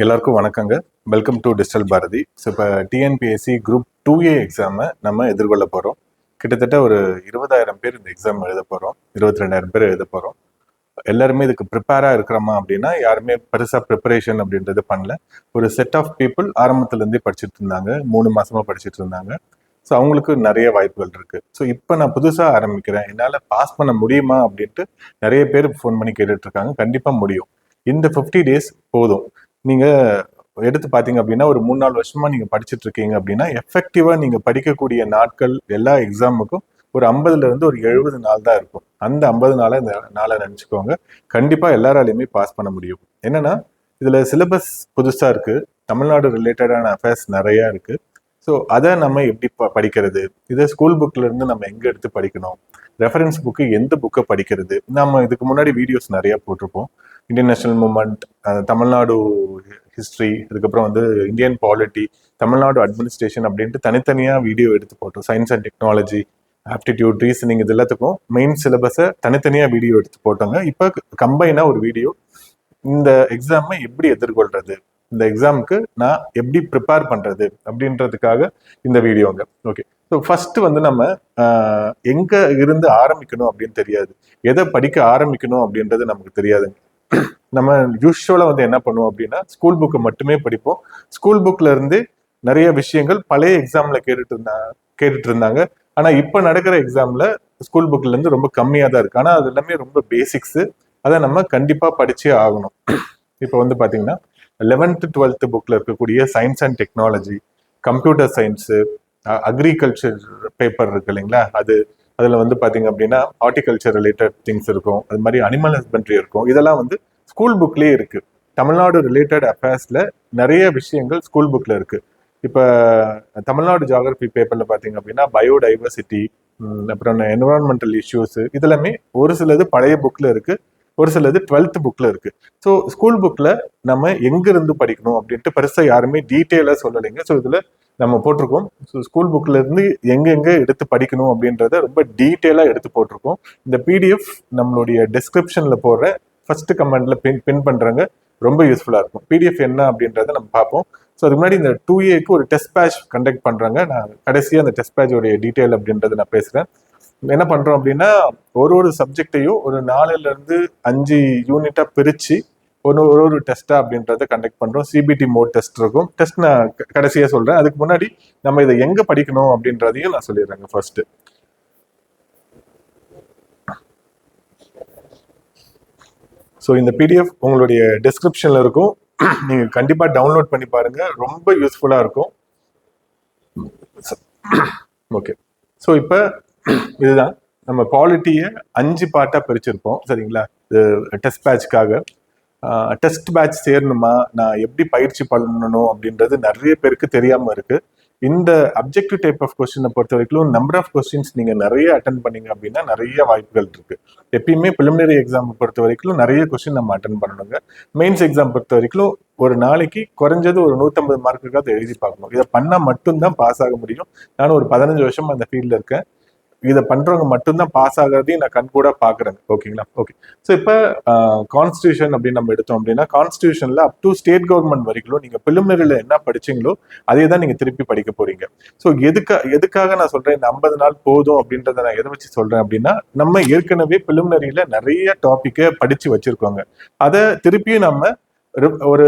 எல்லாருக்கும் வணக்கங்க. Welcome to digital Bharathi. So இப்போ டிஎன்பிஎஸ்சி குரூப் 2A எக்ஸாமை நம்ம எதிர்கொள்ள போகிறோம். கிட்டத்தட்ட ஒரு 20,000 பேர் இந்த எக்ஸாம் எழுத போகிறோம். 22,000 பேர் எழுத போகிறோம். எல்லாருமே இதுக்கு ப்ரிப்பேராக இருக்கிறோமா அப்படின்னா யாருமே பெருசாக ப்ரிப்பரேஷன் அப்படின்றது பண்ணல. ஒரு செட் ஆஃப் பீப்புள் ஆரம்பத்துலேருந்தே படிச்சுட்டு இருந்தாங்க, 3 மாசமாக படிச்சுட்டு இருந்தாங்க. ஸோ அவங்களுக்கு நிறைய வாய்ப்புகள் இருக்குது. ஸோ இப்போ நான் புதுசாக ஆரம்பிக்கிறேன், என்னால் பாஸ் பண்ண முடியுமா அப்படின்ட்டு நிறைய பேர் ஃபோன் பண்ணி கேட்டுட்ருக்காங்க. கண்டிப்பாக முடியும். இந்த 50 days போதும். நீங்கள் எடுத்து பார்த்தீங்க அப்படின்னா ஒரு 3-4 வருஷமா நீங்கள் படிச்சுட்டு இருக்கீங்க அப்படின்னா எஃபெக்டிவாக நீங்கள் படிக்கக்கூடிய நாட்கள் எல்லா எக்ஸாமுக்கும் ஒரு 50லேருந்து ஒரு 70 நாள் தான் இருக்கும். அந்த 50 நாளை இந்த நாளை நினச்சிக்கோங்க. கண்டிப்பாக எல்லாராலையுமே பாஸ் பண்ண முடியும். என்னன்னா இதில் சிலபஸ் புதுசாக இருக்குது, தமிழ்நாடு ரிலேட்டடான அஃபேர்ஸ் நிறையா இருக்குது. ஸோ அதை நம்ம எப்படி படிக்கிறது, இதை ஸ்கூல் புக்கில் இருந்து நம்ம எங்கே எடுத்து படிக்கணும், ரெஃபரன்ஸ் புக்கு எந்த புக்கை படிக்கிறது, நம்ம இதுக்கு முன்னாடி வீடியோஸ் நிறையா போட்டிருப்போம். Indian national moment, Tamil Nadu history, அதுக்கப்புறம் வந்து இந்தியன் பாலிட்டி, தமிழ்நாடு அட்மினிஸ்ட்ரேஷன் அப்படின்ட்டு தனித்தனியாக வீடியோ எடுத்து போட்டோம். Science and technology, aptitude, reasoning, இது எல்லாத்துக்கும் மெயின் சிலபஸை தனித்தனியாக வீடியோ எடுத்து போட்டோங்க. இப்போ கம்பைனாக ஒரு வீடியோ, இந்த எக்ஸாமை எப்படி எதிர்கொள்றது, இந்த எக்ஸாமுக்கு நான் எப்படி ப்ரிப்பேர் பண்ணுறது அப்படின்றதுக்காக இந்த வீடியோங்க. ஓகே, ஸோ ஃபஸ்ட்டு வந்து நம்ம எங்கே இருந்து ஆரம்பிக்கணும் அப்படின்னு தெரியாது, எதை படிக்க ஆரம்பிக்கணும் அப்படின்றது நமக்கு தெரியாதுங்க. நம்ம யூஸ்வலாக வந்து என்ன பண்ணுவோம் அப்படின்னா ஸ்கூல் புக்கை மட்டுமே படிப்போம். ஸ்கூல் புக்கில் இருந்து நிறைய விஷயங்கள் பழைய எக்ஸாமில் கேட்டுட்டு இருந்தாங்க. ஆனால் இப்போ நடக்கிற எக்ஸாமில் ஸ்கூல் புக்லேருந்து ரொம்ப கம்மியாக தான் இருக்குது. ஆனால் அது எல்லாமே ரொம்ப பேசிக்ஸு, அதை நம்ம கண்டிப்பாக படிச்சே ஆகணும். இப்போ வந்து பார்த்தீங்கன்னா 11th 12th புக்கில் இருக்கக்கூடிய science and technology, computer science, agriculture paper இருக்கு இல்லைங்களா, அதில் வந்து பார்த்தீங்க அப்படின்னா ஹார்டிகல்ச்சர் ரிலேட்டட் திங்ஸ் இருக்கும், அது மாதிரி அனிமல் ஹஸ்பண்ட்ரி இருக்கும். இதெல்லாம் வந்து ஸ்கூல் புக்லேயே இருக்குது. தமிழ்நாடு ரிலேட்டட் அஃபேர்ஸில் நிறைய விஷயங்கள் ஸ்கூல் புக்கில் இருக்குது. இப்போ தமிழ்நாடு ஜியாகிரபி பேப்பரில் பார்த்தீங்க அப்படின்னா பயோடைவர்சிட்டி, அப்புறம் என்விரான்மெண்டல் இஷ்யூஸு, இதெல்லாமே ஒரு சிலது பழைய புக்கில் இருக்குது, ஒரு சிலது 12th புக்கில் இருக்குது. ஸோ ஸ்கூல் புக்கில் நம்ம எங்கேருந்து படிக்கணும் அப்படின்ட்டு பெருசாக யாருமே டீட்டெயிலாக சொல்லலைங்க. ஸோ இதில் நம்ம போட்டிருக்கோம். ஸோ ஸ்கூல் புக்கில் இருந்து எங்கெங்கே எடுத்து படிக்கணும் அப்படின்றத ரொம்ப டீட்டெயிலாக எடுத்து போட்டிருக்கோம். இந்த பிடிஎஃப் நம்மளுடைய டிஸ்கிரிப்ஷனில் போடுற ஃபர்ஸ்ட் கமெண்ட்ல பின் பண்ணுறாங்க, ரொம்ப யூஸ்ஃபுல்லாக இருக்கும். பிடிஎஃப் என்ன அப்படின்றத நம்ம பார்ப்போம். ஸோ அதுக்கு முன்னாடி இந்த 2Aக்கு ஒரு டெஸ்ட் பேட்ச் கண்டக்ட் பண்ணுறாங்க. நான் கடைசியாக அந்த டெஸ்ட் பேட்சோடைய டீட்டெயில் அப்படின்றத நான் பேசுகிறேன். என்ன பண்ணுறோம் அப்படின்னா ஒரு சப்ஜெக்டையும் ஒரு 4லேருந்து 5 யூனிட்டாக பிரித்து ஒரு டெஸ்ட்டா அப்படின்றத கண்டக்ட் பண்ணுறோம். சிபிடி மோட் டெஸ்ட் இருக்கும். டெஸ்ட் நான் கடைசியாக சொல்கிறேன். அதுக்கு முன்னாடி நம்ம இதை எங்கே படிக்கணும் அப்படின்றதையும் நான் சொல்லிடுறேங்க. ஃபர்ஸ்ட் ஸோ இந்த பிடிஎஃப் உங்களுடைய டிஸ்கிரிப்ஷனில் இருக்கும், நீங்கள் கண்டிப்பாக டவுன்லோட் பண்ணி பாருங்கள், ரொம்ப யூஸ்ஃபுல்லாக இருக்கும். ஓகே, ஸோ இப்போ இதுதான் நம்ம பாலிட்டியை 5 பார்ட்டாக பிரிச்சிருப்போம், சரிங்களா? டெஸ்ட் பேட்ச்க்காக. டெஸ்ட் பேட்ச் சேரணுமா, நான் எப்படி பயிற்சி பண்ணணும் அப்படின்றது நிறைய பேருக்கு தெரியாமல் இருக்குது. இந்த அப்ஜெக்டிவ் டைப் ஆஃப் கொஸ்டினை பொறுத்த வரைக்கும் நம்பர் ஆஃப் கொஸ்டின்ஸ் நீங்கள் நிறைய அட்டன் பண்ணீங்க அப்படின்னா நிறைய வாய்ப்புகள் இருக்கு. எப்பயுமே பிலிமினரி எக்ஸாம் பொறுத்த வரைக்கும் நிறைய கொஸ்டின் நம்ம அட்டன் பண்ணணுங்க. மெயின்ஸ் எக்ஸாம் பொறுத்த வரைக்கும் ஒரு நாளைக்கு குறைஞ்சது ஒரு 150 மார்க்குக்காவது எழுதி பார்க்கணும். இதை பண்ணால் மட்டும்தான் பாஸ் ஆக முடியும். நானும் ஒரு 15 வருஷமா அந்த ஃபீல்டில் இருக்கேன். இதை பண்றவங்க மட்டும்தான் பாஸ் ஆகிறதையும் நான் கண் கூட பாக்குறேன். ஓகேங்களா? ஓகே, ஸோ இப்போ கான்ஸ்டியூஷன் அப்படின்னு நம்ம எடுத்தோம் அப்படின்னா கான்ஸ்டியூஷன்ல அப் டு ஸ்டேட் கவர்மெண்ட் வரைக்கும் நீங்க பிலிமினரியில என்ன படிச்சீங்களோ அதே தான் நீங்க திருப்பி படிக்க போறீங்க. ஸோ எதுக்காக நான் சொல்றேன் இந்த 50 நாள் போதும் அப்படின்றத நான் எதை வச்சு சொல்றேன் அப்படின்னா, நம்ம ஏற்கனவே பிலிமினரியில நிறைய டாபிக்கை படிச்சு வச்சிருக்கோங்க. அதை திருப்பியும் நம்ம ஒரு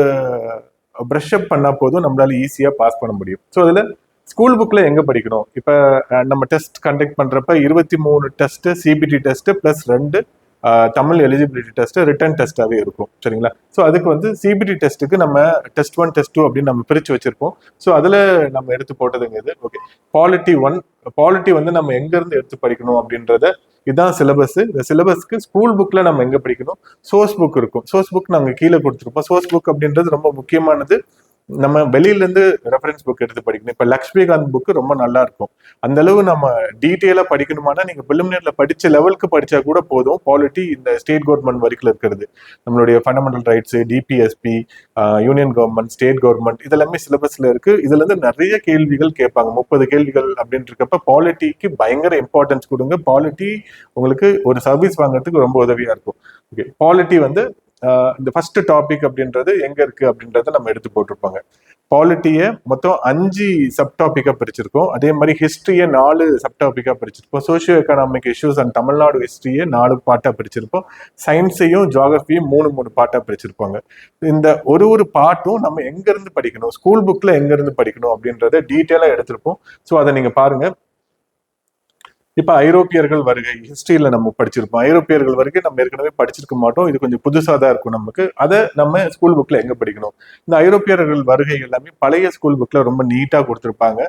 ப்ரஷ் அப் பண்ணா போதும், நம்மளால ஈஸியா பாஸ் பண்ண முடியும். ஸோ அதுல ஸ்கூல் புக்ல எங்க படிக்கணும்? இப்ப நம்ம டெஸ்ட் கண்டக்ட் பண்றப்ப 23 test, CBT test plus 2 Tamil eligibility test, written டெஸ்டாவே இருக்கும், சரிங்களா? ஸோ அதுக்கு வந்து சிபிடி டெஸ்ட்டுக்கு நம்ம டெஸ்ட் 1 டெஸ்ட் 2 அப்படின்னு நம்ம பிரிச்சு வச்சிருப்போம். ஸோ அதுல நம்ம எடுத்து போட்டதுங்க இது. ஓகே, பாலிட்டி வந்து நம்ம எங்க இருந்து எடுத்து படிக்கணும் அப்படின்றத, இதுதான் சிலபஸ். இந்த சிலபஸ்க்கு ஸ்கூல் புக்ல நம்ம எங்க படிக்கணும், சோர்ஸ் புக் இருக்கும். சோர்ஸ் புக் நாங்க கீழே கொடுத்துருப்போம். சோர்ஸ் புக் அப்படின்றது ரொம்ப முக்கியமானது. நம்ம வெளியில இருந்து ரெஃபரன்ஸ் புக் எடுத்து படிக்கணும். இப்ப லக்ஷ்மிகாந்த் புக் ரொம்ப நல்லா இருக்கும். அந்த அளவு நம்ம டீட்டெயிலா படிக்கணுமானா நீங்க பிலிமினரியில படிச்ச லெவலுக்கு படிச்சா கூட போதும். பாலிட்டி இந்த ஸ்டேட் கவர்மெண்ட் வரைக்கும் இருக்கிறது, நம்மளுடைய fundamental rights, DPSP, union government, state government, இதெல்லாமே சிலபஸ்ல இருக்கு. இதுல இருந்து நிறைய கேள்விகள் கேட்பாங்க, 30 கேள்விகள் அப்படின்னு இருக்கப்ப பாலிட்டிக்கு பயங்கர இம்பார்ட்டன்ஸ் கொடுங்க. பாலிட்டி உங்களுக்கு ஒரு சர்வீஸ் வாங்குறதுக்கு ரொம்ப உதவியா இருக்கும். ஓகே, பாலிட்டி வந்து இந்த ஃபர்ஸ்ட் டாபிக் அப்படின்றது எங்க இருக்கு அப்படின்றத நம்ம எடுத்து போட்டிருப்பாங்க. பாலிட்டியை மொத்தம் 5 சப் டாபிக்கா பிரிச்சிருக்கோம். அதே மாதிரி ஹிஸ்டரியை 4 சப் டாபிக்கா பிரிச்சிருப்போம். Socio economic issues and Tamil Nadu ஹிஸ்டரியை 4 பார்ட்டா பிரிச்சிருப்போம். சயின்ஸையும் ஜியாகிரபியும் 3 பார்ட்டா பிரிச்சிருப்பாங்க. இந்த ஒரு பார்ட்டும் நம்ம எங்க இருந்து படிக்கணும், ஸ்கூல் புக்ல எங்க இருந்து படிக்கணும் அப்படின்றத டீட்டெயிலா எடுத்திருப்போம். ஸோ அதை நீங்க பாருங்க. இப்ப ஐரோப்பியர்கள் வருகை ஹிஸ்டரியில நம்ம படிச்சிருப்போம். ஐரோப்பியர்கள் வருகை நம்ம ஏற்கனவே படிச்சிருக்க மாட்டோம். இது கொஞ்சம் புதுசா தான் இருக்கும் நமக்கு. அதை நம்ம ஸ்கூல் புக்ல எங்க படிக்கணும்? இந்த ஐரோப்பியர்கள் வருகை எல்லாமே பழைய ஸ்கூல் புக்ல ரொம்ப நீட்டா கொடுத்துருப்பாங்க.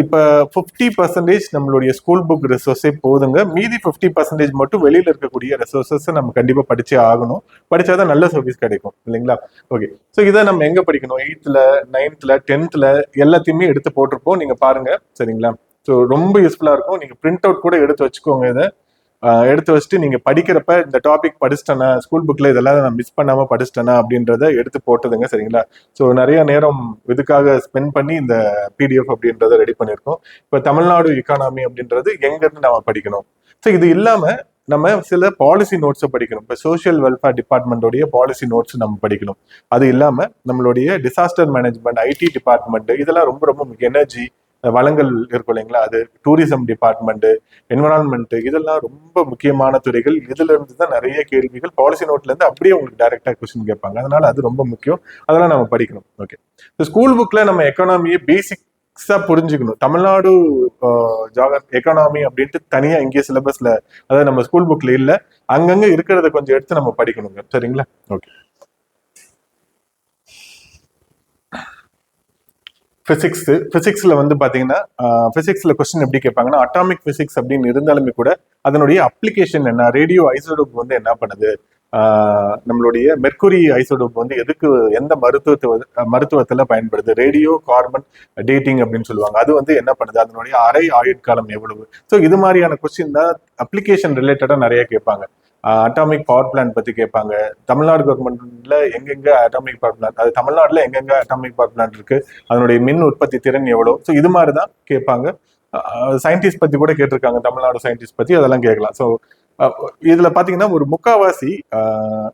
இப்ப 50% நம்மளுடைய ஸ்கூல் புக் ரிசோர்ஸே போதுங்க. மீதி 50% மட்டும் வெளியில இருக்கக்கூடிய ரிசோர்சஸ் நம்ம கண்டிப்பா படிச்சே ஆகணும். படிச்சாதான் நல்ல சர்வீஸ் கிடைக்கும் இல்லைங்களா? ஓகே. ஸோ இதை நம்ம எங்க படிக்கணும்? 8th 9th 10th எல்லாத்தையுமே எடுத்து போட்டிருப்போம். நீங்க பாருங்க சரிங்களா? ஸோ ரொம்ப யூஸ்ஃபுல்லா இருக்கும். நீங்க பிரிண்ட் அவுட் கூட எடுத்து வச்சுக்கோங்க. இதை எடுத்து வச்சுட்டு நீங்க படிக்கிறப்ப இந்த டாபிக் படிச்சிட்டேனா, ஸ்கூல் புக்ல இதெல்லாம் நான் மிஸ் பண்ணாம படிச்சிட்டேனா அப்படின்றத எடுத்து போட்டதுங்க சரிங்களா? ஸோ நிறைய நேரம் இதுக்காக ஸ்பெண்ட் பண்ணி இந்த பிடிஎஃப் அப்படின்றத ரெடி பண்ணியிருக்கோம். இப்போ தமிழ்நாடு எக்கானமி அப்படின்றது எங்க இருந்து நம்ம படிக்கணும்? ஸோ இது இல்லாம நம்ம சில பாலிசி நோட்ஸை படிக்கணும். இப்போ சோஷியல் வெல்ஃபேர் டிபார்ட்மெண்டோடைய பாலிசி நோட்ஸ் நம்ம படிக்கணும். அது இல்லாம நம்மளுடைய டிசாஸ்டர் மேனேஜ்மெண்ட், ஐடி டிபார்ட்மெண்ட், இதெல்லாம் ரொம்ப ரொம்ப முக்கியம். எனர்ஜி வளங்கள் இருக்கும் இல்லைங்களா? அது டூரிசம் டிபார்ட்மெண்ட், என்விரான்மெண்ட், இதெல்லாம் ரொம்ப முக்கியமான துறைகள். இதுல இருந்து தான் நிறைய கேள்விகள் பாலிசி நோட்ல இருந்து அப்படியே உங்களுக்கு டைரக்டா கொஸ்டின் கேட்பாங்க. அதனால அது ரொம்ப முக்கியம். அதெல்லாம் நம்ம படிக்கணும். ஓகே. ஸ்கூல் புக்ல நம்ம எக்கானமியை பேசிக்ஸா புரிஞ்சுக்கணும். தமிழ்நாடு எக்கானமி அப்படின்ட்டு தனியா இங்கே சிலபஸ்ல, அதாவது நம்ம ஸ்கூல் புக்ல இல்ல, அங்கங்க இருக்கிறத கொஞ்சம் எடுத்து நம்ம படிக்கணுங்க சரிங்களா? ஓகே. பிசிக்ஸ்ல வந்து பாத்தீங்கன்னா, பிசிக்ஸ்ல கொஸ்டின் எப்படி கேட்பாங்கன்னா, அட்டாமிக் பிசிக்ஸ் அப்படின்னு இருந்தாலுமே கூட அதனுடைய அப்ளிகேஷன் என்ன, ரேடியோ ஐசோடோப் வந்து என்ன பண்ணுது, நம்மளுடைய மெர்க்குரி ஐசோடோப் வந்து எதுக்கு, எந்த மருத்துவத்துல பயன்படுது, ரேடியோ கார்பன் டேட்டிங் அப்படின்னு சொல்லுவாங்க, அது வந்து என்ன பண்ணுது, அதனுடைய அரை ஆயுட்காலம் எவ்வளவு. ஸோ இது மாதிரியான கொஸ்டின் தான் அப்ளிகேஷன் ரிலேட்டடா நிறைய கேட்பாங்க. அட்டாமிக் பவர் பிளான்ட் பத்தி கேட்பாங்க. தமிழ்நாடு கவர்மெண்ட்ல எங்கெங்க அட்டாமிக் பவர் பிளான்ட், அது தமிழ்நாட்டுல எங்கெங்க அட்டாமிக் பவர் பிளான்ட் இருக்கு, அதனுடைய மின் உற்பத்தி திறன் எவ்வளவு. ஸோ இது மாதிரி தான் கேட்பாங்க. சயின்டிஸ்ட் பத்தி கூட கேட்டிருக்காங்க, தமிழ்நாடு சயின்டிஸ்ட் பத்தி, அதெல்லாம் கேட்கலாம். ஸோ இதுல பாத்தீங்கன்னா ஒரு முக்காவாசி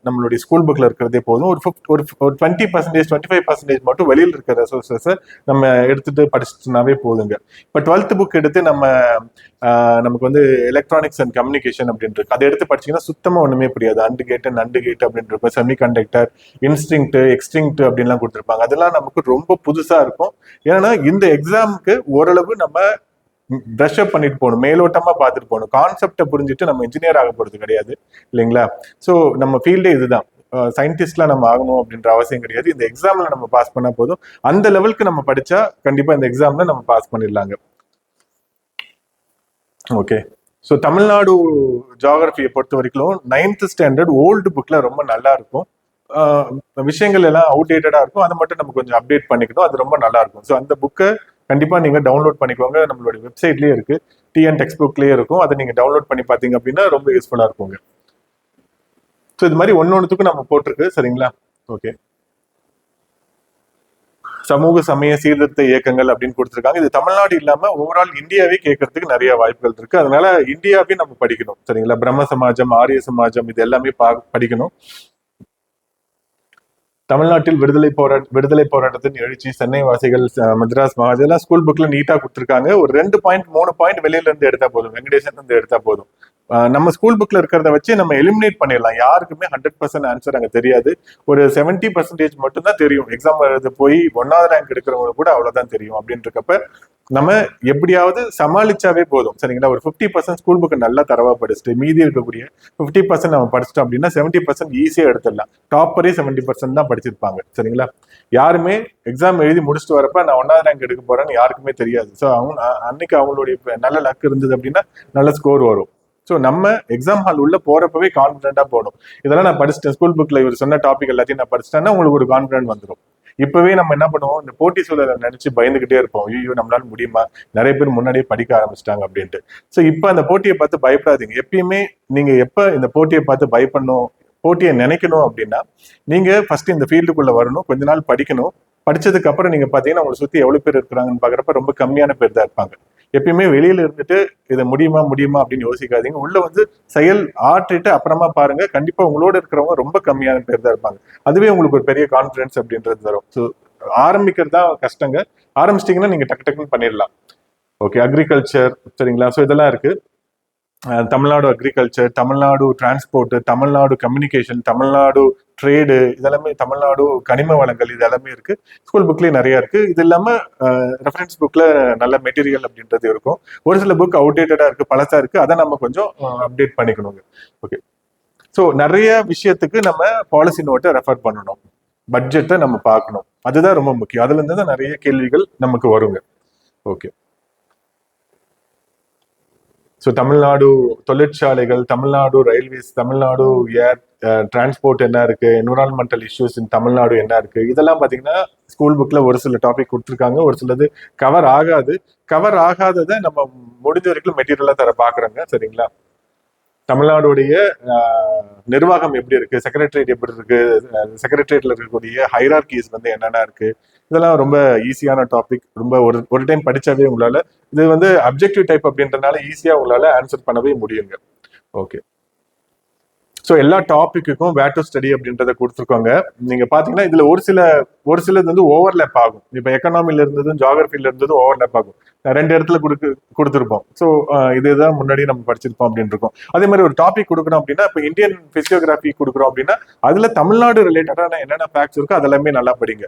நம்மளுடைய ஸ்கூல் புக்ல இருக்கிறதே போதும். ஒரு 20% 25% மட்டும் வெளியில இருக்கிற ரிசோர்சஸ் நம்ம எடுத்துட்டு படிச்சுட்டுனாவே போதுங்க. இப்ப 12th புக் எடுத்து நமக்கு வந்து எலக்ட்ரானிக்ஸ் அண்ட் கம்யூனிகேஷன் அப்படின்னு இருக்கு. அதை எடுத்து படிச்சீங்கன்னா சுத்தமா ஒண்ணுமே புரியாது. அண்டு கேட் நண்டு கேட் அப்படின்னு இருக்கும், செமி கண்டக்டர், இன்ஸ்டிங்க்ட், எக்ஸ்டிங்க்ட் அப்படின்லாம் கொடுத்துருப்பாங்க. அதெல்லாம் நமக்கு ரொம்ப புதுசா இருக்கும். ஏன்னா இந்த எக்ஸாமுக்கு ஓரளவு நம்ம பிரஷ் அப் பண்ணிட்டு போகணும், மேலோட்டமா பார்த்துட்டு போகணும். கான்செப்டை புரிஞ்சுட்டு நம்ம இன்ஜினியர் ஆக போறது கிடையாது இல்லைங்களா? ஸோ நம்ம ஃபீல்டே இதுதான். சயின்டிஸ்ட்லாம் நம்ம ஆகணும் அப்படின்ற அவசியம் கிடையாது. இந்த எக்ஸாம்ல நம்ம பாஸ் பண்ணா போதும். அந்த லெவலுக்கு நம்ம படிச்சா கண்டிப்பா இந்த எக்ஸாம்ல நம்ம பாஸ் பண்ணிடலாங்க. ஓகே. ஸோ தமிழ்நாடு ஜியாகிரபியை பொறுத்த வரைக்கும் 9th ஸ்டாண்டர்ட் ஓல்டு புக்ல ரொம்ப நல்லா இருக்கும். விஷயங்கள் எல்லாம் அவுடேட்டடா இருக்கும். அதை மட்டும் நம்ம கொஞ்சம் அப்டேட் பண்ணிக்கணும். அது ரொம்ப நல்லா இருக்கும். ஸோ அந்த புக்கை கண்டிப்பா நீங்க டவுன்லோட் பண்ணிக்கோங்க. நம்மளுடைய வெப்சைட்லயே இருக்கு, டிஎன் டெக்ஸ்ட் புக்லயே இருக்கும். அதை நீங்க டவுன்லோட் பண்ணி பாத்தீங்க அப்படின்னா ரொம்ப யூஸ்ஃபுல்லா இருக்குங்க. ஸோ இது மாதிரி ஒன்னொன்னுத்துக்கும் நம்ம போட்டிருக்கு சரிங்களா? ஓகே. சமூக சமய சீர்திருத்த இயக்கங்கள் அப்படின்னு கொடுத்துருக்காங்க. இது தமிழ்நாடு இல்லாம ஓவரால் இந்தியாவே கேட்கறதுக்கு நிறைய வாய்ப்புகள் இருக்கு. அதனால இந்தியாவே நம்ம படிக்கணும் சரிங்களா? பிரம்ம சமாஜம், ஆரிய சமாஜம், இது எல்லாமே படிக்கணும். தமிழ்நாட்டில் விடுதலை போராட்டத்தின் எழுச்சி, சென்னை வாசிகள், மദ്രാஸ் மகா, இதெல்லாம் ஸ்கூல் புக்ல நீட்டா கொடுத்துருக்காங்க. ஒரு 2 பாயிண்ட் 3 பாயிண்ட் வெளியில இருந்து எடுத்தா போதும், வெங்கடேசன் இருந்து எடுத்தா போதும். நம்ம ஸ்கூல் புக்ல இருக்கிறத வச்சு நம்ம எலிமினேட் பண்ணிடலாம். யாருக்குமே 100% ஆன்சர் அங்க தெரியாது. ஒரு 70% மட்டும் தான் தெரியும். எக்ஸாம் எழுத போய் 1வது ரேங்க் எடுக்கிறவங்க கூட அவ்வளவுதான் தெரியும். அப்படின்றப்ப நம்ம எப்படியாவது சமாளிச்சாவே போதும் சரிங்களா? ஒரு 50% ஸ்கூல் புக் நல்லா தரவா படிச்சுட்டு மீதி இருக்கக்கூடிய 50% நம்ம படிச்சிட்டோம் அப்படின்னா 70% ஈஸியா எடுத்துடலாம். டாப்பரே 70% தான் படிச்சிருப்பாங்க சரிங்களா? யாருமே எக்ஸாம் எழுதி முடிச்சுட்டு வரப்ப நான் 1வது ரேங்க் எடுக்க போறேன்னு யாருக்குமே தெரியாது. ஸோ அன்னைக்கு அவங்களுடைய நல்ல லக் இருந்தது அப்படின்னா நல்ல ஸ்கோர் வரும். ஸோ நம்ம எக்ஸாம் ஹால் உள்ள போறப்பவே கான்பிடண்டா போகணும். இதெல்லாம் நான் படிச்சுட்டேன், ஸ்கூல் புக்ல இவர் சொன்ன டாபிக் எல்லாத்தையும் நான் படிச்சுட்டேன்னா உங்களுக்கு ஒரு கான்பிடன்ட் வந்துடும். இப்பவே நம்ம என்ன பண்ணுவோம், இந்த போட்டி சூழலை நினைச்சு பயந்துகிட்டே இருப்போம். ஐயோ நம்மளால முடியுமா, நிறைய பேர் முன்னாடியே படிக்க ஆரம்பிச்சிட்டாங்க அப்படின்ட்டு. ஸோ இப்ப அந்த போட்டியை பார்த்து பயப்படாதீங்க. எப்பயுமே நீங்க எப்ப இந்த போட்டியை பார்த்து பயப்படணும், போட்டியை நினைக்கணும் அப்படின்னா நீங்க ஃபர்ஸ்ட் இந்த ஃபீல்டுக்குள்ள வரணும், கொஞ்ச நாள் படிக்கணும். படிச்சதுக்கு அப்புறம் நீங்க பாத்தீங்கன்னா உங்களை சுத்தி எவ்வளவு பேர் இருக்கிறாங்கன்னு பாக்குறப்ப ரொம்ப கம்மியான பேர் தான் இருப்பாங்க. எப்பயுமே வெளியில இருந்துட்டு இதை முடியுமா முடியுமா அப்படின்னு யோசிக்காதீங்க. உள்ள வந்து செயல் ஆற்றிட்டு அப்புறமா பாருங்க. கண்டிப்பா உங்களோட இருக்கிறவங்க ரொம்ப கம்மியான பேர் தான் இருப்பாங்க. அதுவே உங்களுக்கு ஒரு பெரிய கான்பிடன்ஸ் அப்படின்றது தரும். ஸோ ஆரம்பிக்கிறது தான் கஷ்டங்க. ஆரம்பிச்சிட்டிங்கன்னா நீங்க டக்கு டக்குன்னு பண்ணிடலாம். ஓகே, அக்ரிகல்ச்சர் சரிங்களா. ஸோ இதெல்லாம் இருக்கு. Tamil Nadu agriculture, Tamil Nadu transport, Tamil Nadu communication, Tamil Nadu trade, இதெல்லாமே தமிழ்நாடு கனிம வளங்கள், இது எல்லாமே இருக்கு. ஸ்கூல் புக்லயே நிறைய இருக்கு. இது இல்லாம ரெஃபரன்ஸ் புக்ல நல்ல மெட்டீரியல் அப்படின்றது இருக்கும். ஒரு சில புக் அவுடேட்டடா இருக்கு, பழசா இருக்கு. அதை நம்ம கொஞ்சம் அப்டேட் பண்ணிக்கணுங்க. ஓகே, ஸோ நிறைய விஷயத்துக்கு நம்ம பாலிசி நோட்டை ரெஃபர் பண்ணணும். பட்ஜெட்டை நம்ம பார்க்கணும். அதுதான் ரொம்ப முக்கியம். அதுல இருந்து தான் நிறைய கேள்விகள் நமக்கு வருங்க. ஓகே, ஸோ தமிழ்நாடு தொழிற்சாலைகள், தமிழ்நாடு ரயில்வேஸ், தமிழ்நாடு ஏர் டிரான்ஸ்போர்ட் என்ன இருக்கு, என்விரான்மெண்டல் இஷ்யூஸ் இன் தமிழ்நாடு என்ன இருக்கு, இதெல்லாம் பார்த்தீங்கன்னா ஸ்கூல் புக்ல ஒரு சில டாபிக் கொடுத்துருக்காங்க. ஒரு சிலது கவர் ஆகாது. கவர் ஆகாததை நம்ம முடிஞ்ச வரைக்கும் மெட்டீரியலா தர பாக்குறோங்க. சரிங்களா. தமிழ்நாடுடைய நிர்வாகம் எப்படி இருக்கு, செக்ரட்டரியேட் எப்படி இருக்கு, செக்ரட்டரியேட்ல இருக்கக்கூடிய ஹைரார்கிஸ் வந்து என்னென்ன இருக்கு, இதெல்லாம் ரொம்ப ஈஸியான டாபிக். ரொம்ப ஒரு டைம் படிச்சாவே உங்களால, இது வந்து அப்ஜெக்டிவ் டைப் அப்படின்றதுனால ஈஸியா உங்களால ஆன்சர் பண்ணவே முடியுங்க. ஓகே, ஸோ எல்லா டாபிக்குக்கும் வேர் டு ஸ்டடி அப்படின்றத கொடுத்துருக்கோங்க. நீங்க பாத்தீங்கன்னா இதுல ஒரு சிலது வந்து ஓவர்லேப் ஆகும். இப்போ எக்கனாமில இருந்ததும் ஜியாகிரபில இருந்ததும் ஓவர்லேப் ஆகும். ரெண்டு இடத்துல கொடுத்துருப்போம். ஸோ இதுதான் முன்னாடி நம்ம படிச்சிருப்போம் அப்படின்னு இருக்கும். அதே மாதிரி ஒரு டாபிக் கொடுக்கணும் அப்படின்னா, இப்போ இந்தியன் பிசியோகிராஃபி கொடுக்குறோம் அப்படின்னா அதுல தமிழ்நாடு ரிலேட்டடான என்னென்ன ஃபேக்ட்ஸ் இருக்கோ அதெல்லாமே நல்லா படிங்க.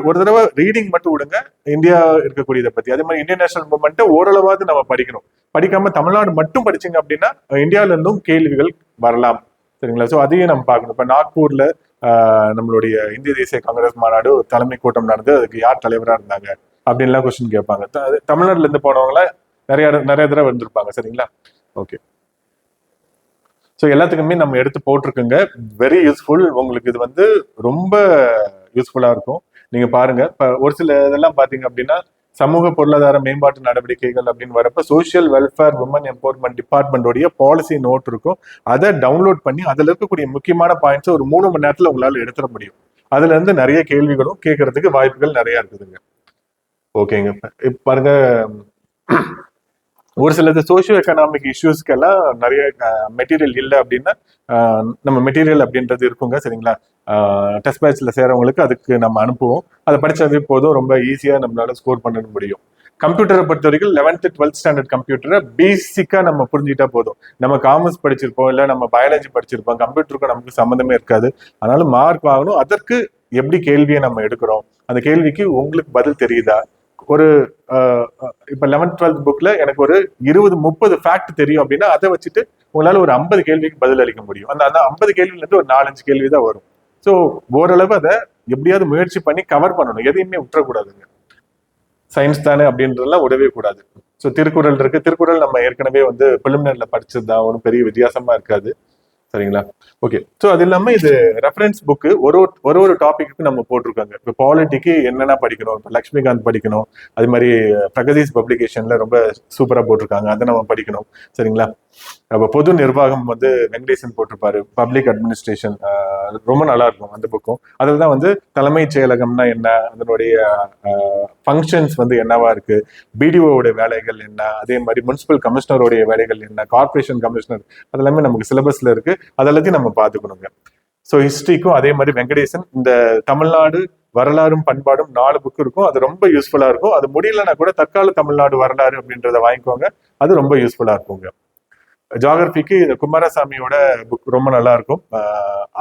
ஒரு தடவை ரீடிங் மட்டும் விடுங்க இந்தியா இருக்கக்கூடியதை பத்தி. அதே மாதிரி இந்தியன் நேஷனல் மூவ்மெண்ட்டை ஓரளவாவது நம்ம படிக்கணும். படிக்காம தமிழ்நாடு மட்டும் படிச்சீங்க அப்படின்னா இந்தியாவில இருந்தும் கேள்விகள் வரலாம். சரிங்களா. ஸோ அதையும் நம்ம பார்க்கணும். இப்போ நாக்பூர்ல நம்மளுடைய இந்திய தேசிய காங்கிரஸ் மாநாடு தலைமை கூட்டம் நடந்து அதுக்கு யார் தலைவராக இருந்தாங்க அப்படின்லாம் கொஸ்டின் கேட்பாங்க. தமிழ்நாட்டுல இருந்து போனவங்கள நிறைய தடவை வந்திருப்பாங்க. சரிங்களா. ஓகே, ஸோ எல்லாத்துக்குமே நம்ம எடுத்து போட்டிருக்குங்க. Very useful. உங்களுக்கு இது வந்து ரொம்ப யூஸ்ஃபுல்லா இருக்கும். நீங்க பாருங்க. இப்போ ஒரு சில இதெல்லாம் பாத்தீங்க அப்படின்னா சமூக பொருளாதார மேம்பாட்டு நடவடிக்கைகள் அப்படின்னு வரப்ப சோசியல் வெல்ஃபேர் உமன் எம்பவர்மெண்ட் டிபார்ட்மெண்டோடைய பாலிசி நோட் இருக்கும். அதை டவுன்லோட் பண்ணி அதுல இருக்கக்கூடிய முக்கியமான பாயிண்ட்ஸ் ஒரு 3 மணி நேரத்துல உங்களால எடுத்துட முடியும். அதுல இருந்து நிறைய கேள்விகளும் கேட்கறதுக்கு வாய்ப்புகள் நிறைய இருக்குதுங்க. ஓகேங்க. இப்ப பாருங்க, ஒரு சிலது சோசியோ எக்கனாமிக் இஷ்யூஸ்க்கெல்லாம் நிறைய மெட்டீரியல் இல்லை அப்படின்னா நம்ம மெட்டீரியல் அப்படின்றது இருக்குங்க. சரிங்களா. டெஸ்ட் பேட்ச்ல சேரவங்களுக்கு அதுக்கு நம்ம அனுப்புவோம். அதை படிச்சாவே போதும். ரொம்ப ஈஸியா நம்மளால ஸ்கோர் பண்ண முடியும். கம்ப்யூட்டரை பொறுத்த வரைக்கும் 11th 12th ஸ்டாண்டர்ட் கம்ப்யூட்டரை பேசிக்கா நம்ம புரிஞ்சுட்டா போதும். நம்ம காமர்ஸ் படிச்சிருப்போம், இல்லை நம்ம பயாலஜி படிச்சிருப்போம், கம்ப்யூட்டருக்கும் நமக்கு சம்மந்தமே இருக்காது. அதனால மார்க் வாங்கணும். அதற்கு எப்படி கேள்வியை நம்ம எடுக்கிறோம், அந்த கேள்விக்கு உங்களுக்கு பதில் தெரியுதா. ஒரு இப்ப 11th 12th புக்ல எனக்கு ஒரு 20-30 ஃபேக்ட் தெரியும் அப்படின்னா அதை வச்சுட்டு உங்களால ஒரு 50 கேள்விக்கு பதில் அளிக்க முடியும். அந்த 50 கேள்வில இருந்து ஒரு 4-5 கேள்வி தான் வரும். ஸோ ஓரளவு அதை எப்படியாவது முயற்சி பண்ணி கவர் பண்ணணும். எதையுமே விட்டுறக்கூடாதுங்க. சயின்ஸ் தானே அப்படின்றதெல்லாம் விடவே கூடாது. ஸோ திருக்குறள் இருக்கு. திருக்குறள் நம்ம ஏற்கனவே வந்து பிலிமினரில படிச்சது தான், ஒன்றும் பெரிய வித்தியாசமா இருக்காது. சரிங்களா. ஓகே, ஸோ அது இல்லாம இது ரெஃபரன்ஸ் புக்கு ஒரு டாபிக்கு நம்ம போட்டிருக்காங்க. இப்போ பாலிட்டிக்கு என்னென்ன படிக்கணும், இப்போ லக்ஷ்மிகாந்த் படிக்கணும். அது மாதிரி பிரகதீஷ் பப்ளிகேஷன்ல ரொம்ப சூப்பரா போட்டிருக்காங்க, அதை நம்ம படிக்கணும். சரிங்களா. அப்போ பொது நிர்வாகம் வந்து வெங்கடேசன் போட்டிருப்பாரு, பப்ளிக் அட்மினிஸ்ட்ரேஷன், ரொம்ப நல்லா இருக்கும் அந்த புக்கும். அதில் தான் வந்து தலைமைச் செயலகம்னா என்ன, அதனுடைய ஃபங்க்ஷன்ஸ் வந்து என்னவா இருக்கு, பிடிஓடைய வேலைகள் என்ன, அதே மாதிரி முனிசிபல் கமிஷனருடைய வேலைகள் என்ன, கார்பரேஷன் கமிஷனர், அதெல்லாமே நமக்கு சிலபஸ்ல இருக்கு. அதெல்லாத்தையும் நம்ம பார்த்துக்கணுங்க. ஸோ ஹிஸ்ட்ரிக்கும் அதே மாதிரி வெங்கடேசன் இந்த தமிழ்நாடு வரலாறும் பண்பாடும் 4 புக்கு இருக்கும். அது ரொம்ப யூஸ்ஃபுல்லா இருக்கும். அது முடியலன்னா கூட தற்கால தமிழ்நாடு வரலாறு அப்படின்றத வாங்கிக்கோங்க. அது ரொம்ப யூஸ்ஃபுல்லா இருக்குங்க. ஜியாகிரபிக்கு இந்த குமாரசாமியோட புக் ரொம்ப நல்லா இருக்கும்.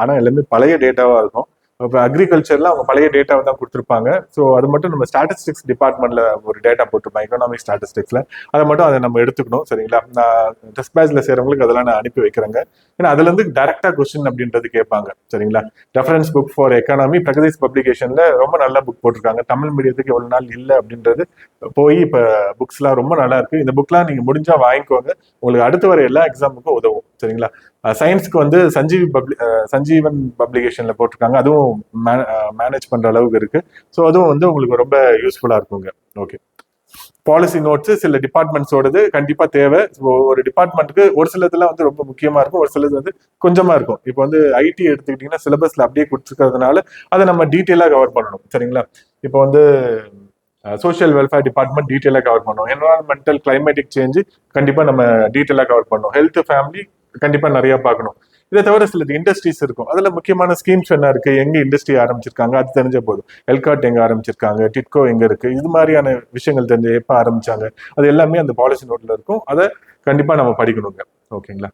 ஆனா எல்லாமே பழைய டேட்டாவா இருக்கும். இப்போ அக்ரிகல்ச்சர்ல அவங்க பழைய டேட்டாவை தான் கொடுத்துருப்பாங்க. ஸோ அது மட்டும் நம்ம ஸ்டாட்டிஸ்டிக்ஸ் டிபார்ட்மெண்ட்ல ஒரு டேட்டா போட்டிருப்பாங்க, எக்கனாமிக் ஸ்டாட்டிஸ்டிக்ஸ்ல. அதை நம்ம எடுத்துக்கணும். சரிங்களா. நான் டெஸ்ட் பேட்ச்ல சேரவங்களுக்கு அதெல்லாம் நான் அனுப்பி வைக்கிறேங்க. ஏன்னா அதுல இருந்து டைரக்டா கொஸ்டின் அப்படின்றது கேட்பாங்க. சரிங்களா. Reference book for economy Pragatheesh பப்ளிகேஷன்ல ரொம்ப நல்ல புக் போட்டிருக்காங்க. தமிழ் மீடியத்துக்கு எவ்வளவு நாள் இல்லை அப்படின்றது போய் இப்ப புக்ஸ்லாம் ரொம்ப நல்லா இருக்கு. இந்த புக்லாம் நீங்க முடிஞ்சா வாங்கிக்கோங்க. உங்களுக்கு அடுத்து வர எல்லா எக்ஸாமுக்கும் உதவும். சரிங்களா. சயின்ஸ்க்கு வந்து சஞ்சீவன் பப்ளிகேஷன்ல போட்டிருக்காங்க. அதுவும் மேனேஜ் பண்ற அளவுக்கு இருக்கு. ஸோ அதுவும் வந்து உங்களுக்கு ரொம்ப யூஸ்ஃபுல்லா இருக்குங்க. ஓகே, பாலிசி நோட்ஸ் சில டிபார்ட்மெண்ட்ஸோடது கண்டிப்பா தேவை. ஒரு டிபார்ட்மெண்ட்டுக்கு ஒரு சிலதுலாம் வந்து ரொம்ப முக்கியமா இருக்கும், ஒரு சிலது வந்து கொஞ்சமா இருக்கும். இப்போ வந்து ஐடி எடுத்துக்கிட்டீங்கன்னா சிலபஸ்ல அப்படியே கொடுத்துருக்கிறதுனால அதை நம்ம டீட்டெயிலா கவர் பண்ணணும். சரிங்களா. இப்போ வந்து சோஷியல் வெல்ஃபேர் டிபார்ட்மெண்ட் டீட்டெயிலாக கவர் பண்ணும். என்வரான்மெண்டல் கிளைமேட்டிக் சேஞ்சு கண்டிப்பாக நம்ம டீட்டெயிலாக கவர் பண்ணும். ஹெல்த் ஃபேமிலி கண்டிப்பாக நிறைய பார்க்கணும். இதை தவிர சில இண்டஸ்ட்ரீஸ் இருக்கும். அதில் முக்கியமான ஸ்கீம்ஸ் என்ன இருக்கு, எங்க இண்டஸ்ட்ரி ஆரம்பிச்சிருக்காங்க அது தெரிஞ்ச போதும். எல்காட் எங்க ஆரம்பிச்சிருக்காங்க, டிட்கோ எங்க இருக்கு, இது மாதிரியான விஷயங்கள் தெரிஞ்சு எப்போ ஆரம்பிச்சாங்க அது எல்லாமே அந்த பாலிசி நோட்ல இருக்கும். அதை கண்டிப்பா நம்ம படிக்கணுங்க. ஓகேங்களா.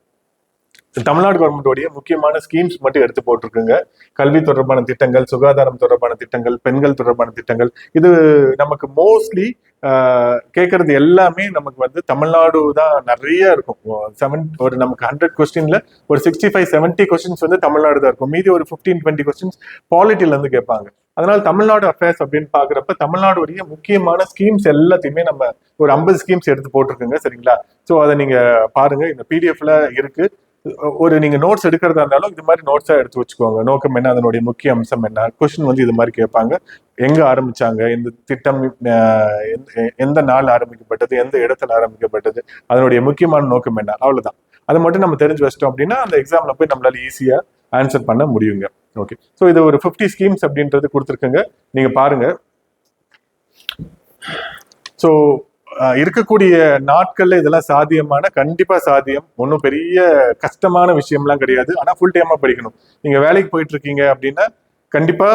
தமிழ்நாடு கவர்மெண்டோடைய முக்கியமான ஸ்கீம்ஸ் மட்டும் எடுத்து போட்டிருக்குங்க. கல்வி தொடர்பான திட்டங்கள், சுகாதாரம் தொடர்பான திட்டங்கள், பெண்கள் தொடர்பான திட்டங்கள். இது நமக்கு மோஸ்ட்லி கேட்கறது எல்லாமே நமக்கு வந்து தமிழ்நாடு தான் நிறைய இருக்கும். ஒரு நமக்கு 100 கொஸ்டின்ல ஒரு 65-70 கொஸ்டின்ஸ் வந்து தமிழ்நாடு தான் இருக்கும். மீதி ஒரு 15-20 கொஸ்டின்ஸ் பாலிட்டில இருந்து கேட்பாங்க. அதனால தமிழ்நாடு அஃபேர்ஸ் அப்படின்னு பாக்குறப்ப தமிழ்நாடுடைய முக்கியமான ஸ்கீம்ஸ் எல்லாத்தையுமே நம்ம ஒரு 50 ஸ்கீம்ஸ் எடுத்து போட்டிருக்குங்க. சரிங்களா. ஸோ அதை நீங்க பாருங்க, இந்த பிடிஎஃப்ல இருக்கு. ஒரு நீங்க நோட்ஸ் எடுக்கிறதா இருந்தாலும் இது மாதிரி நோட்ஸா எடுத்து வச்சுக்கோங்க. நோக்கம் என்ன, அதனுடைய முக்கிய அம்சம் என்ன, கொஸ்டின் வந்து இது மாதிரி கேட்பாங்க. எங்க ஆரம்பிச்சாங்க, இந்த திட்டம் எந்த நாள் ஆரம்பிக்கப்பட்டது, எந்த இடத்துல ஆரம்பிக்கப்பட்டது, அதனுடைய முக்கியமான நோக்கம் என்ன, அவ்வளவுதான். அதை மட்டும் நம்ம தெரிஞ்சு வச்சிட்டோம் அப்படின்னா அந்த எக்ஸாம்ல போய் நம்மளால ஈஸியா ஆன்சர் பண்ண முடியுங்க. ஓகே. ஸோ இது ஒரு 50 ஸ்கீம்ஸ் அப்படின்றது கொடுத்துருக்குங்க, நீங்க பாருங்க. ஸோ இருக்கக்கூடிய நாட்கள்ல இதெல்லாம் சாத்தியமான, கண்டிப்பா சாத்தியம். ஒன்றும் பெரிய கஷ்டமான விஷயம்லாம் கிடையாது. ஆனா ஃபுல் டைமா படிக்கணும். நீங்க வேலைக்கு போயிட்டு இருக்கீங்க அப்படின்னா கண்டிப்பா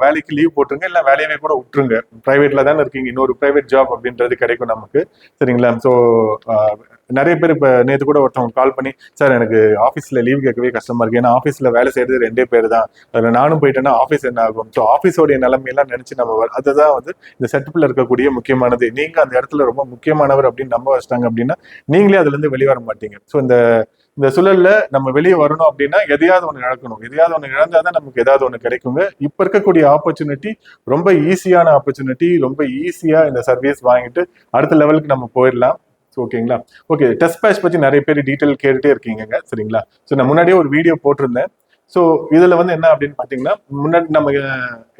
வேலைக்கு லீவ் போட்டுருங்க, இல்லை வேலையவே கூட விட்டுருங்க. பிரைவேட்ல தானே இருக்கீங்க, இன்னொரு பிரைவேட் ஜாப் அப்படின்றது கிடைக்கும் நமக்கு. சரிங்களா. ஸோ நிறைய பேர் இப்போ நேற்று கூட ஒருத்தவங்க கால் பண்ணி, சார் எனக்கு ஆஃபீஸில் லீவ் கேட்கவே கஷ்டமா இருக்கு, ஏன்னா ஆஃபீஸில் வேலை செய்யறது 2 பேர் தான், அதில் நானும் போயிட்டேன்னா ஆஃபீஸ் என்ன ஆகும். ஸோ ஆஃபீஸோடைய நிலைமையெல்லாம் நினைச்சு நம்ம அதுதான் வந்து இந்த செட்டப்ல இருக்கக்கூடிய முக்கியமானது. நீங்க அந்த இடத்துல ரொம்ப முக்கியமானவர் அப்படின்னு நம்ப வச்சிட்டாங்க அப்படின்னா நீங்களே அதுல இருந்து வெளிவர மாட்டீங்க. ஸோ இந்த சூழல்ல நம்ம வெளியே வரணும் அப்படின்னா எதையாவது ஒன்று இழக்கணும். எதையாவது ஒன்று இழந்தாதான் நமக்கு ஏதாவது ஒன்று கிடைக்குங்க. இப்ப இருக்கக்கூடிய ஆப்பர்ச்சுனிட்டி ரொம்ப ஈஸியான ஆப்பர்ச்சுனிட்டி. ரொம்ப ஈஸியா இந்த சர்வீஸ் வாங்கிட்டு அடுத்த லெவலுக்கு நம்ம போயிடலாம். ஓகேங்களா. ஓகே, டெஸ்ட் பேட்ச் பத்தி நிறைய பேர் டீட்டெயில் கேட்டுட்டே இருக்கீங்க. சரிங்களா. ஸோ நான் முன்னாடியே ஒரு வீடியோ போட்டிருந்தேன். ஸோ இதுல வந்து என்ன அப்படின்னு பாத்தீங்கன்னா, முன்னாடி நம்ம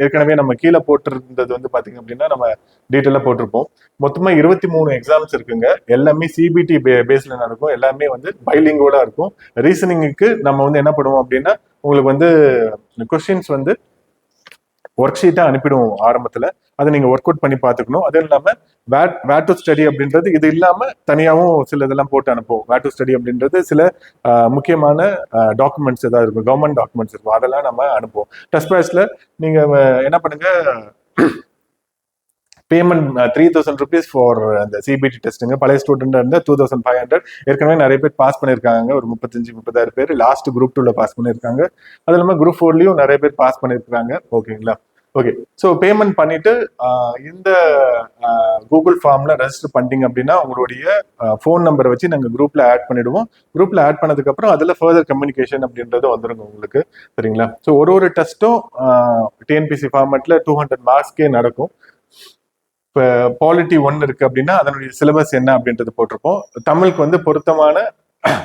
ஏற்கனவே நம்ம கீழே போட்டிருந்தது வந்து பாத்தீங்க அப்படின்னா நம்ம டீட்டெயிலா போட்டிருப்போம். மொத்தமா 23 எக்ஸாம்ஸ் இருக்குங்க. எல்லாமே சிபிடி பேஸ்ல நடக்கும். எல்லாமே வந்து பைலிங்கோட இருக்கும். ரீசனிங்க்கு நம்ம வந்து என்ன பண்ணுவோம் அப்படின்னா, உங்களுக்கு வந்து கொஸ்டின்ஸ் வந்து ஒர்க் ஷீட்டா அனுப்பிடுவோம் ஆரம்பத்துல. அதை நீங்க ஒர்க் அவுட் பண்ணி பாத்துக்கணும். அது இல்லாம வேர் டு ஸ்டடி அப்படின்றது இது இல்லாம தனியாகவும் சில இதெல்லாம் போட்டு அனுப்புவோம். வேர் டு ஸ்டடி அப்படின்றது சில முக்கியமான டாக்குமெண்ட்ஸ் ஏதாவது இருக்கும், கவர்மெண்ட் டாக்குமெண்ட்ஸ் இருக்கும், அதெல்லாம் நம்ம அனுப்புவோம். டெஸ்ட் பேட்ச்ல நீங்க என்ன பண்ணுங்க, பேமெண்ட் 3000 rupees ஃபார் அந்த சிபிடி டெஸ்ட்டுங்க. பழைய ஸ்டூடெண்ட் இருந்தா 2500. ஏற்கனவே நிறைய பேர் பாஸ் பண்ணியிருக்காங்க, ஒரு 35-30 பேர் லாஸ்ட் குரூப் 2ல பாஸ் பண்ணியிருக்காங்க. அது இல்லாமல் குரூப் 4லயும் நிறைய பேர் பாஸ் பண்ணியிருக்காங்க. ஓகேங்களா. ஓகே. ஸோ பேமெண்ட் பண்ணிட்டு இந்த கூகுள் ஃபார்ம்ல ரெஜிஸ்டர் பண்ணிட்டீங்க அப்படின்னா உங்களுடைய ஃபோன் நம்பரை வச்சு நாங்கள் குரூப்ல ஆட் பண்ணிடுவோம். குரூப்ல ஆட் பண்ணதுக்கு அப்புறம் அதுல ஃபர்தர் கம்யூனிகேஷன் அப்படின்றது வந்துருங்க உங்களுக்கு. சரிங்களா. ஸோ ஒரு டெஸ்ட்டும் டிஎன்பிசி ஃபார்மேட்ல 200 மார்க்ஸ்க்கே நடக்கும். இப்போ பாலிட்டி 1 இருக்கு அப்படின்னா அதனுடைய சிலபஸ் என்ன அப்படின்றது போட்டிருப்போம். தமிழுக்கு வந்து பொருத்தமான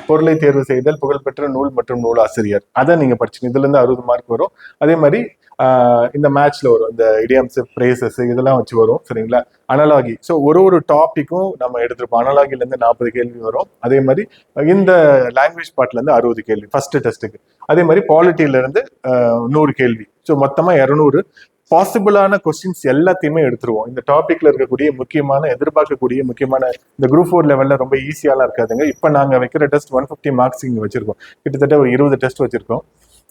பொருளை தேர்வு செய்தல், புகழ்பெற்ற நூல் மற்றும் நூலாசிரியர், அதை நீங்க படிச்சுங்க. இதுல இருந்து 60 மார்க் வரும். அதே மாதிரி இந்த மேட்ச்ல வரும் இந்த இடியம்ஸ், பிரேசஸ் இதெல்லாம் வச்சு வரும். சரிங்களா. அனலாகி, ஸோ ஒரு டாபிக்கும் நம்ம எடுத்திருப்போம். அனலாகில இருந்து 40 கேள்வி வரும். அதே மாதிரி இந்த லாங்குவேஜ் பார்ட்ல இருந்து 60 கேள்வி ஃபர்ஸ்ட் டெஸ்ட்டுக்கு. அதே மாதிரி பாலிட்டியில இருந்து 100 கேள்வி. ஸோ மொத்தமா 200 பாசிபிளான கொஸ்டின்ஸ் எல்லாத்தையுமே எடுத்துருவோம். இந்த டாபிக்ல இருக்கக்கூடிய எதிர்பார்க்கக்கூடிய முக்கியமான இந்த குரூப் 4 லெவல்ல ரொம்ப ஈஸியாலாம் இருக்காதுங்க. இப்ப நாங்க வைக்கிற டெஸ்ட் 150 மார்க்ஸ் இங்க வச்சிருக்கோம். கிட்டத்தட்ட ஒரு 20 டெஸ்ட் வச்சிருக்கோம்.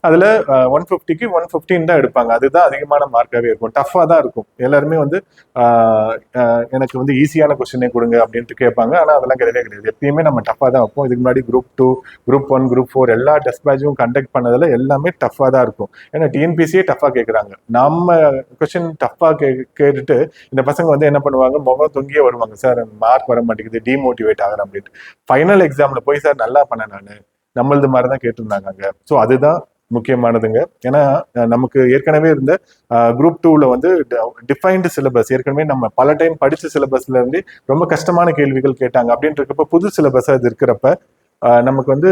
அதுல 150க்கு 115 தான் எடுப்பாங்க. அதுதான் அதிகமான மார்க்காவே இருக்கும். டஃபா தான் இருக்கும். எல்லாருமே வந்து எனக்கு வந்து ஈஸியான கொஸ்டினே கொடுங்க அப்படின்ட்டு கேட்பாங்க. ஆனா அதெல்லாம் கிடையாது. எப்பயுமே நம்ம டஃபா தான் வைப்போம். இதுக்கு முன்னாடி குரூப் 2, குரூப் 1, குரூப் 4 எல்லா டெஸ்ட் பேட்சும் கண்டக்ட் பண்ணதுல எல்லாமே டஃபா தான் இருக்கும். ஏன்னா டிஎன்பிசியே டஃபா கேட்கறாங்க. நம்ம கொஸ்டின் டஃபா கேட்டுட்டு இந்த பசங்க வந்து என்ன பண்ணுவாங்க, முகம் தொங்கியே வருவாங்க. சார் மார்க் வர மாட்டேங்குது, டிமோட்டிவேட் ஆகிறேன் அப்படின்ட்டு. ஃபைனல் எக்ஸாம்ல போய் சார் நல்லா பண்ணேன் நானு, நம்மளது மாதிரி தான் கேட்டிருந்தாங்க அங்க. ஸோ அதுதான் முக்கியமானதுங்க. ஏன்னா நமக்கு ஏற்கனவே இருந்த குரூப் 2ல வந்து டிஃபைன்டு சிலபஸ், ஏற்கனவே நம்ம பல டைம் படிச்ச சிலபஸ்ல இருந்து ரொம்ப கஷ்டமான கேள்விகள் கேட்டாங்க. அப்படின்றப்ப புது சிலபஸ் அது இருக்கிறப்ப நமக்கு வந்து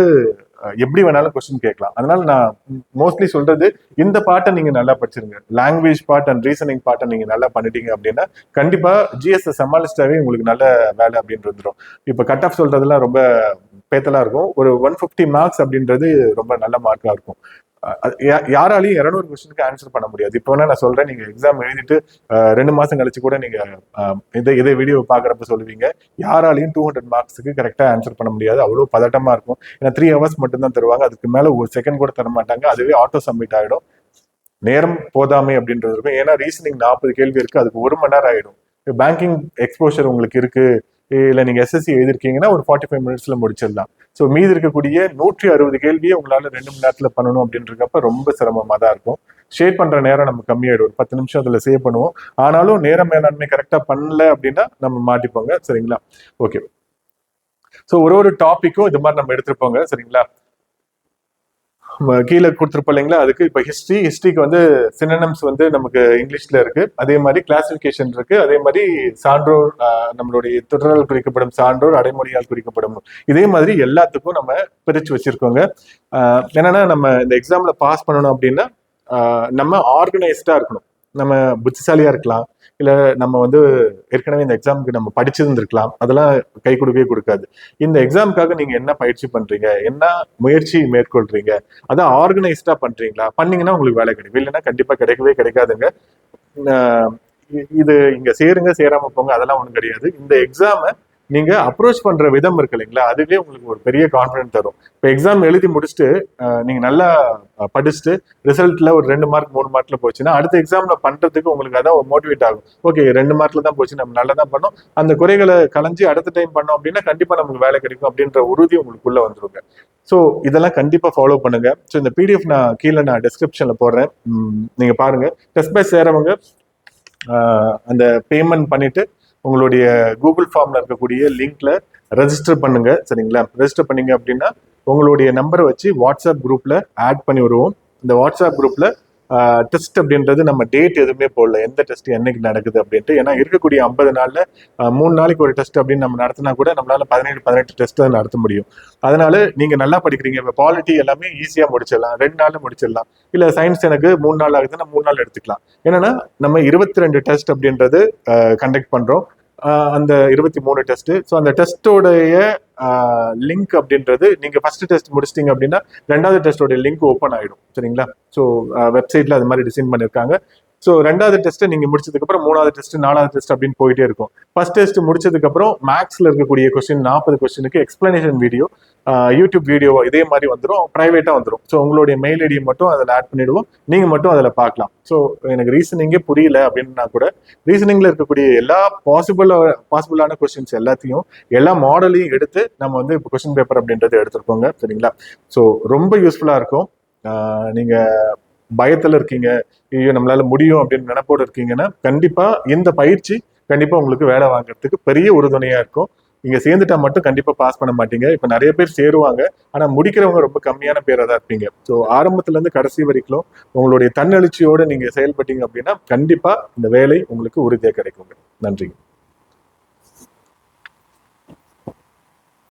எப்படி வேணாலும் கொஸ்டின் கேட்கலாம். அதனால நான் மோஸ்ட்லி சொல்றது, இந்த பாட்டை நீங்க நல்லா படிச்சிருங்க. லாங்குவேஜ் பார்ட் அண்ட் ரீசனிங் பார்ட்டை நீங்க நல்லா பண்ணிட்டீங்க அப்படின்னா கண்டிப்பா ஜிஎஸ் சமாளிச்சிட்டாவே உங்களுக்கு நல்ல வேலை அப்படின்னு வந்துடும். இப்ப கட் ஆஃப் சொல்றதுலாம் ரொம்ப பேத்தலா இருக்கும். ஒரு 150 மார்க்ஸ் அப்படின்றது ரொம்ப நல்ல மார்க்கா இருக்கும். யாராலையும் 200 கொஸ்டினுக்கு ஆன்சர் பண்ண முடியாது. இப்போ வேணா நான் சொல்றேன், நீங்க எக்ஸாம் எழுதிட்டு 2 மாசம் கழிச்சு கூட நீங்க இதே வீடியோ பாக்குறப்ப சொல்லுவீங்க, யாராலையும் 200 மார்க்ஸுக்கு கரெக்டா ஆன்சர் பண்ண முடியாது. அவ்வளவு பதட்டமா இருக்கும். ஏன்னா 3 ஹவர்ஸ் மட்டும் தான் தருவாங்க. அதுக்கு மேல ஒரு செகண்ட் கூட தர மாட்டாங்க. அதுவே ஆட்டோ சப்மிட் ஆயிடும். நேரம் போதாமை அப்படின்றது இருக்கும். ஏன்னா ரீசனிங் 40 கேள்வி இருக்கு, அதுக்கு 1 மணி நேரம் ஆயிடும். பேங்கிங் எக்ஸ்போஷர் உங்களுக்கு இருக்கு, இல்ல நீங்க எஸ்எஸ்சி எழுதிருக்கீங்கன்னா ஒரு 45 மினிட்ஸ்ல முடிச்சிடலாம். ஸோ மீதி இருக்கக்கூடிய 160 கேள்வியை உங்களால 2 மணி நேரத்துல பண்ணணும் அப்படின்றப்ப ரொம்ப சிரமமா தான் இருக்கும். ஷேர் பண்ற நேரம் நம்ம கம்மியாயிடும். 10 நிமிஷம் அதுல சேவ் பண்ணுவோம். ஆனாலும் நேர மேலாண்மை கரெக்டா பண்ணல அப்படின்னா நம்ம மாட்டிப்போங்க. சரிங்களா? ஓகே. ஸோ ஒரு டாபிக்கும் இது மாதிரி நம்ம எடுத்துருப்போங்க. சரிங்களா? கீழே கொடுத்துருப்போம் இல்லைங்களா? அதுக்கு இப்போ ஹிஸ்ட்ரிக்கு வந்து சினோனிம்ஸ் வந்து நமக்கு இங்கிலீஷ்ல இருக்கு. அதே மாதிரி கிளாசிபிகேஷன் இருக்கு. அதே மாதிரி சான்றோர், நம்மளுடைய தொடரால் குறிக்கப்படும் சான்றோர், அடைமொழியால் குறிக்கப்படும், இதே மாதிரி எல்லாத்துக்கும் நம்ம பிரிச்சு வச்சிருக்கோங்க. என்னன்னா நம்ம இந்த எக்ஸாம்ல பாஸ் பண்ணணும் அப்படின்னா நம்ம ஆர்கனைஸ்டா இருக்கணும். நம்ம புத்திசாலியா இருக்கலாம், இல்ல நம்ம வந்து ஏற்கனவே இந்த எக்ஸாமுக்கு நம்ம படிச்சிருந்திருக்கலாம். அதெல்லாம் கை கொடுக்கவே கொடுக்காது. இந்த எக்ஸாமுக்காக நீங்க என்ன பயிற்சி பண்றீங்க, என்ன முயற்சி மேற்கொள்றீங்க, அதான் ஆர்கனைஸ்டா பண்றீங்களா? பண்ணீங்கன்னா உங்களுக்கு வேலை கிடைக்கும். இல்லைன்னா கண்டிப்பா கிடைக்கவே கிடைக்காதுங்க. இது இங்க சேருங்க சேராம போங்க அதெல்லாம் ஒண்ணும் கிடையாது. இந்த எக்ஸாமை நீங்க அப்ரோச் பண்ற விதம் இருக்கு இல்லைங்களா, அதுவே உங்களுக்கு ஒரு பெரிய கான்ஃபிடன்ஸ் தரும். இப்போ எக்ஸாம் எழுதி முடிச்சுட்டு நீங்க நல்லா படிச்சுட்டு ரிசல்ட்ல ஒரு 2 மார்க் 3 மார்க்ல போச்சுன்னா அடுத்த எக்ஸாம்ல பண்றதுக்கு உங்களுக்கு அதான் மோட்டிவேட் ஆகும். ஓகே 2 மார்க்ல தான் போச்சு, நம்ம நல்லா தான் பண்ணோம், அந்த குறைகளை களைஞ்சி அடுத்த டைம் பண்ணோம் அப்படின்னா கண்டிப்பா நமக்கு வேலை கிடைக்கும் அப்படின்ற உறுதி உங்களுக்குள்ள வந்துருங்க. ஸோ இதெல்லாம் கண்டிப்பா ஃபாலோ பண்ணுங்க. ஸோ இந்த பிடிஎஃப் நான் கீழே டிஸ்கிரிப்ஷன்ல போடுறேன், நீங்க பாருங்க. டெஸ்ட் பேட்ச் சேரவங்க அந்த பேமெண்ட் பண்ணிட்டு உங்களுடைய கூகுள் ஃபார்ம்ல இருக்கக்கூடிய லிங்க்ல ரெஜிஸ்டர் பண்ணுங்க. சரிங்களா? ரெஜிஸ்டர் பண்ணீங்க அப்படின்னா உங்களுடைய நம்பரை வச்சு வாட்ஸ்அப் குரூப்ல ஆட் பண்ணி வருவோம். இந்த வாட்ஸ்அப் குரூப்ல டெஸ்ட் அப்படின்றது நம்ம டேட் எதுவுமே போடல, எந்த டெஸ்ட் என்னைக்கு நடக்குது அப்படின்ட்டு. ஏன்னா இருக்கக்கூடிய 50 நாள்ல 3 நாளைக்கு ஒரு டெஸ்ட் அப்படின்னு நம்ம நடத்தினா கூட நம்மளால 17-18 டெஸ்ட் தான் நடத்த முடியும். அதனால நீங்க நல்லா படிக்கிறீங்க, இப்போ பாலிட்டி எல்லாமே ஈஸியா முடிச்சிடலாம், 2 நாள்ல முடிச்சிடலாம். இல்ல சயின்ஸ் எனக்கு 3 நாள் ஆகுதுன்னா 3 நாள் எடுத்துக்கலாம். என்னன்னா நம்ம 22 டெஸ்ட் அப்படின்றது கண்டக்ட் பண்றோம். அந்த 23 டெஸ்ட். ஸோ அந்த டெஸ்டோடைய லிங்க் அப்படின்றது நீங்க ஃபர்ஸ்ட் டெஸ்ட் முடிச்சிட்டீங்க அப்படின்னா 2வது டெஸ்டோட லிங்க் ஓப்பன் ஆயிடும். சரிங்களா? ஸோ வெப்சைட்ல அது மாதிரி டிசைன் பண்ணிருக்காங்க. ஸோ 2வது டெஸ்ட்டை நீங்க முடிச்சதுக்கு அப்புறம் 3வது டெஸ்ட் 4வது டெஸ்ட் அப்படின்னு போயிட்டே இருக்கும். ஃபர்ஸ்ட் டெஸ்ட் முடிச்சதுக்கு அப்புறம் மேக்ஸ்ல இருக்கக்கூடிய கொஸ்டின் 40 கொஸ்டினுக்கு எக்ஸ்பிளனேஷன் வீடியோ, யூடியூப் வீடியோ இதே மாதிரி வந்துடும், பிரைவேட்டா வந்துடும். ஸோ உங்களுடைய மெயில் ஐடியை மட்டும் அதில் ஆட் பண்ணிடுவோம், நீங்க மட்டும் அதில் பார்க்கலாம். ஸோ எனக்கு ரீசனிங்கே புரியல அப்படின்னா கூட ரீசனிங்ல இருக்கக்கூடிய எல்லா பாசிபிளான கொஸ்டின்ஸ் எல்லாத்தையும், எல்லா மாடலையும் எடுத்து நம்ம வந்து இப்போ கொஸ்டின் பேப்பர் அப்படின்றது எடுத்துருக்கோங்க. சரிங்களா? ஸோ ரொம்ப யூஸ்ஃபுல்லா இருக்கும். நீங்க பயத்துல இருக்கீங்க, ஐயோ நம்மளால முடியும் அப்படின்னு நினைப்போடு இருக்கீங்கன்னா கண்டிப்பா இந்த பயிற்சி கண்டிப்பா உங்களுக்கு வேலை வாங்குறதுக்கு பெரிய உறுதுணையா இருக்கும். நீங்க சேர்ந்துட்டா மட்டும் கண்டிப்பா பாஸ் பண்ண மாட்டீங்க. இப்ப நிறைய பேர் சேருவாங்க, ஆனா முடிக்கிறவங்க ரொம்ப கம்மியான பேரா தான் இருப்பீங்க. ஸோ ஆரம்பத்துல இருந்து கடைசி வரைக்கும் உங்களுடைய தன்னெழுச்சியோட நீங்க செயல்பட்டீங்க அப்படின்னா கண்டிப்பா இந்த வேலை உங்களுக்கு உறுதியா கிடைக்குங்க. நன்றி.